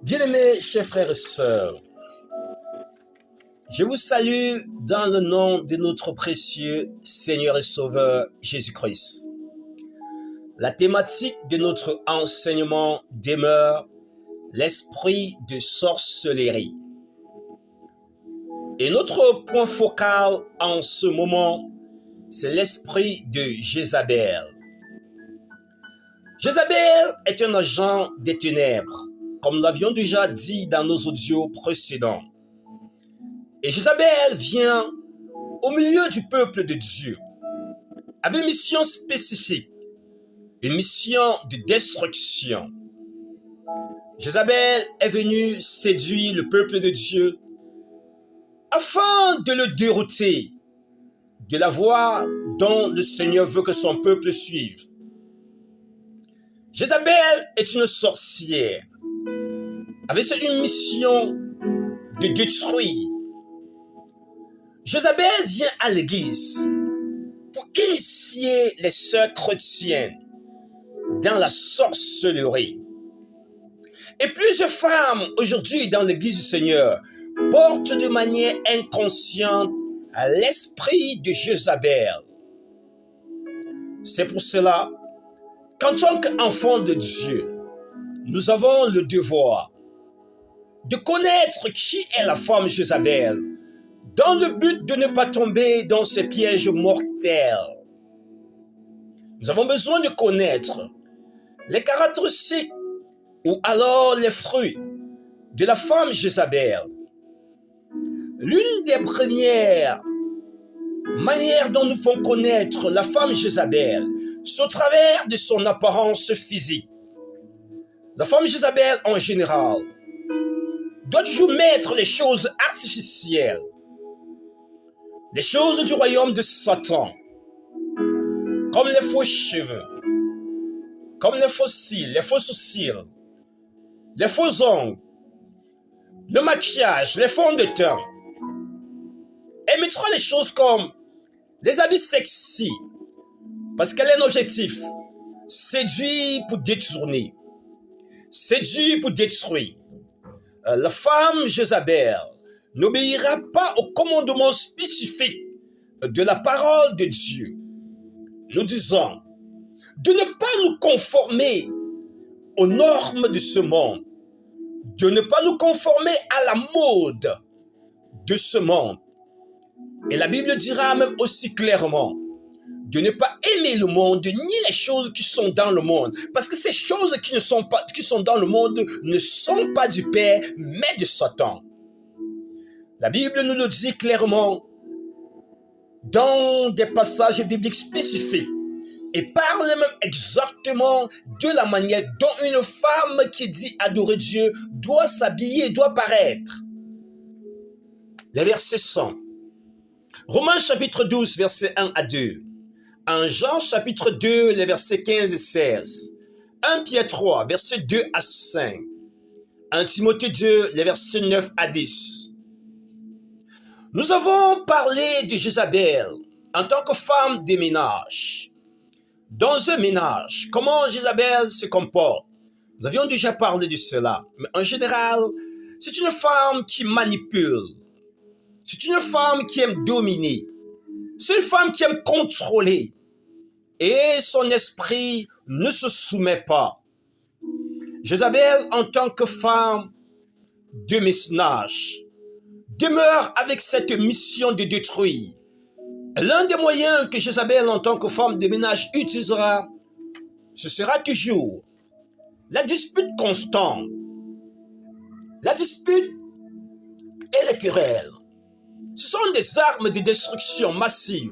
Bien-aimés, chers frères et sœurs, je vous salue dans le nom de notre précieux Seigneur et Sauveur Jésus-Christ. La thématique de notre enseignement demeure l'esprit de sorcellerie. Et notre point focal en ce moment, c'est l'esprit de Jézabel. Jézabel est un agent des ténèbres, comme nous l'avions déjà dit dans nos audios précédents. Et Jézabel vient au milieu du peuple de Dieu, avec une mission spécifique, une mission de destruction. Jézabel est venue séduire le peuple de Dieu afin de le dérouter de la voie dont le Seigneur veut que son peuple suive. Jézabel est une sorcière avec une mission de détruire. Jézabel vient à l'église pour initier les sœurs chrétiennes dans la sorcellerie. Et plusieurs femmes aujourd'hui dans l'église du Seigneur portent de manière inconsciente l'esprit de Jézabel. C'est pour cela qu'en tant qu'enfants de Dieu, nous avons le devoir de connaître qui est la femme Jézabel, dans le but de ne pas tomber dans ces pièges mortels. Nous avons besoin de connaître les caractéristiques ou alors les fruits de la femme Jézabel. L'une des premières manières dont nous pouvons connaître la femme Jézabel, c'est au travers de son apparence physique. La femme Jézabel en général doit toujours mettre les choses artificielles, les choses du royaume de Satan, comme les faux cheveux, comme les faux cils, les faux sourcils, les faux ongles, le maquillage, les fonds de teint. Elle mettra les choses comme les habits sexy, parce qu'elle a un objectif: séduire pour détourner, séduire pour détruire. La femme Jézabel n'obéira pas au commandement spécifique de la parole de Dieu. Nous disons de ne pas nous conformer aux normes de ce monde, de ne pas nous conformer à la mode de ce monde. Et la Bible dira même aussi clairement de ne pas aimer le monde ni les choses qui sont dans le monde, parce que ces choses qui sont dans le monde ne sont pas du Père, mais de Satan. La Bible nous le dit clairement dans des passages bibliques spécifiques et parle même exactement de la manière dont une femme qui dit adorer Dieu doit s'habiller, doit paraître. Les versets sont Romains chapitre 12, versets 1 à 2. En Jean chapitre 2, les versets 15 et 16. 1 Pierre 3, versets 2 à 5. 1 Timothée 2, les versets 9 à 10. Nous avons parlé de Jézabel en tant que femme de ménage. Dans un ménage, comment Jézabel se comporte? Nous avions déjà parlé de cela. Mais en général, c'est une femme qui manipule. C'est une femme qui aime dominer. C'est une femme qui aime contrôler. Et son esprit ne se soumet pas. Jézabel, en tant que femme de ménage, demeure avec cette mission de détruire. L'un des moyens que Jézabel, en tant que femme de ménage, utilisera, ce sera toujours la dispute constante, la dispute et les querelles. Ce sont des armes de destruction massive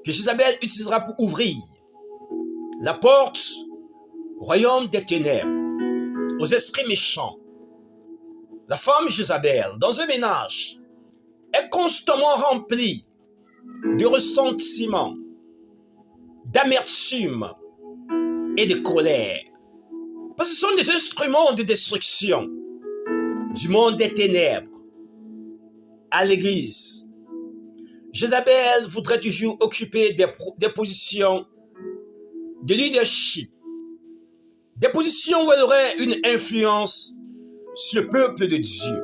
que Jézabel utilisera pour ouvrir la porte au royaume des ténèbres, aux esprits méchants. La femme Jézabel, dans un ménage, est constamment remplie de ressentiment, d'amertume et de colère. Parce que ce sont des instruments de destruction du monde des ténèbres. À l'église, Jézabel voudrait toujours occuper des positions de leadership. des positions où elle aurait une influence sur le peuple de Dieu.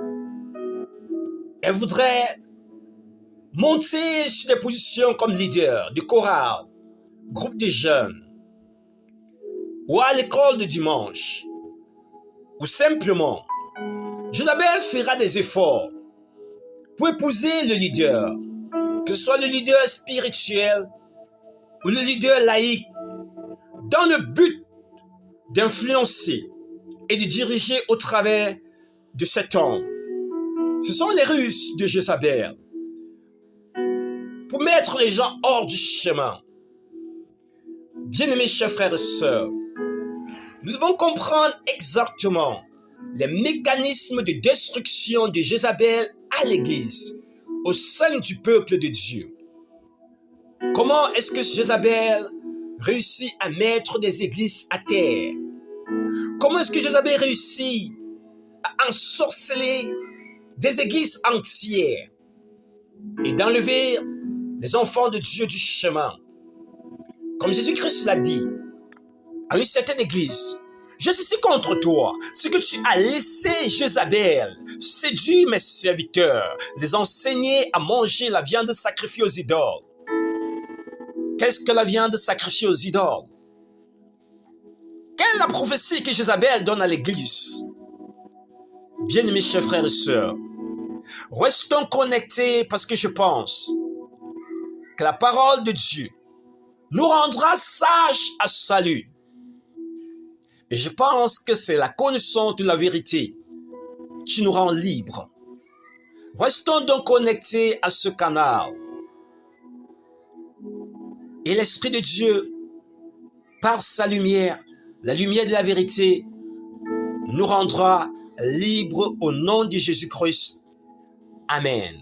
Elle voudrait monter sur des positions comme leader de chorale, groupe de jeunes, ou à l'école de dimanche, ou simplement, Jézabel fera des efforts pour épouser le leader, que ce soit le leader spirituel ou le leader laïque, dans le but d'influencer et de diriger au travers de cet homme. Ce sont les ruses de Jézabel pour mettre les gens hors du chemin. Bien-aimés chers frères et sœurs, nous devons comprendre exactement les mécanismes de destruction de Jézabel à l'Église, au sein du peuple de Dieu. Comment est-ce que Jézabel réussit à mettre des églises à terre? Comment est-ce que Jézabel réussit à ensorceler des églises entières et d'enlever les enfants de Dieu du chemin? Comme Jésus-Christ l'a dit à une certaine église, je suis contre toi, ce que tu as laissé Jézabel séduire mes serviteurs, les enseigner à manger la viande sacrifiée aux idoles. Qu'est-ce que la viande sacrifiée aux idoles? Quelle est la prophétie que Jézabel donne à l'église? Bien-aimés chers frères et sœurs, restons connectés parce que je pense que la parole de Dieu nous rendra sages à salut. Et je pense que c'est la connaissance de la vérité qui nous rend libres. Restons donc connectés à ce canal. Et l'Esprit de Dieu, par sa lumière, la lumière de la vérité, nous rendra libres au nom de Jésus-Christ. Amen.